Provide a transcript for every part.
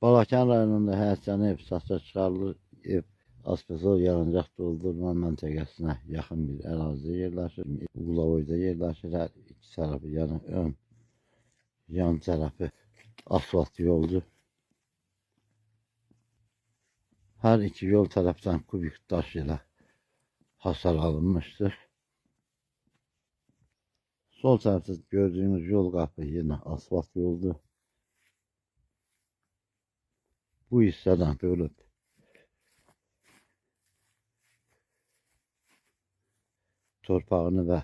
Balakən rayonunda həyətyanı ev satışa çıxarılır. Ev asbestol yarancaq doldurma məntəqəsinə yaxın bir ərazidə yerləşir. Uğlavoyda yerləşir. Hər iki tərəfi, yəni ön, yan tərəfi asfalt yoldur. Hər iki yol tərəfdən kubik daş ilə hasar alınmışdır. Sol tərəfdə gördüğünüz yol qapı yine asfalt yoldur. Bu hissədən bölüb torpağını və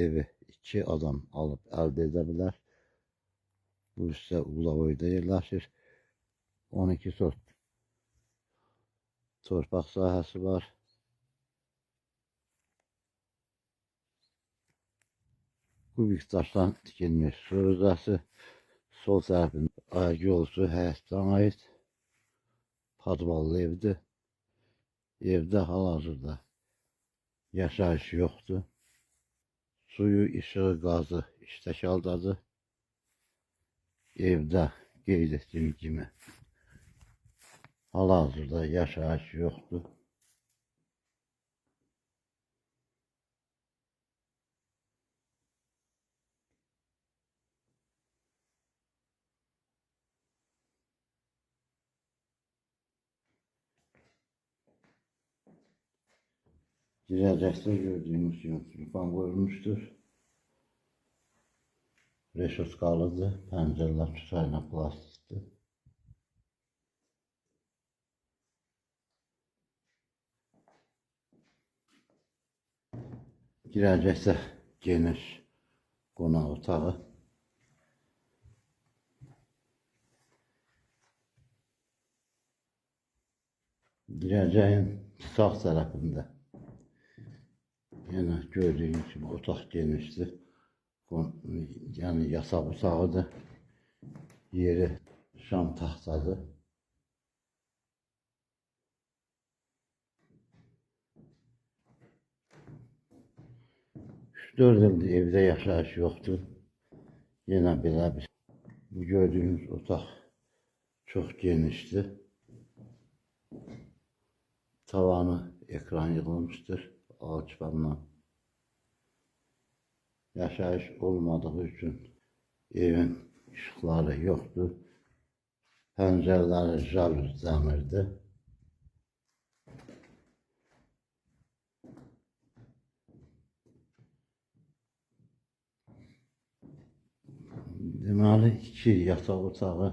evi iki adam alıb əldə edə bilər. Bu hissə Uğlavoyda yerləşir. 12 sot torpaq sahəsi var. Kubik daşdan tikilmiş su özəsi. Sol tərəfində ayaq yolusu həyətdən ait padvallı evdir. Evdə hal-hazırda yaşayış yoxdur. Suyu, işığı, qazı işlək haldadır. Evdə qeyd etdiyim kimi hal-hazırda yaşayış yoxdur. Girəcəkdə gördüğünüz kimi telefon qoyulmuşdur. Reşotkalıdır. Pəncərələr tutayla plastikdir. Girəcəkdə geniş qonaq otağı. Girəcəyin sağ tərəfində yine gördüğünüz gibi otaq genişdir. Yani yataq otağıdır. Yeri şam taxtadır. 4 ildir evdə yaşayış yoxdur. Yine belə bir. Bu gördüğünüz otaq çok genişdir. Tavanı ekran yığılmıştır. Alçıpanla. Yaşayış olmadığı için evin ışıkları yoktur. Pəncərələri jalüz dəmirdir. Deməli, iki yataq otağı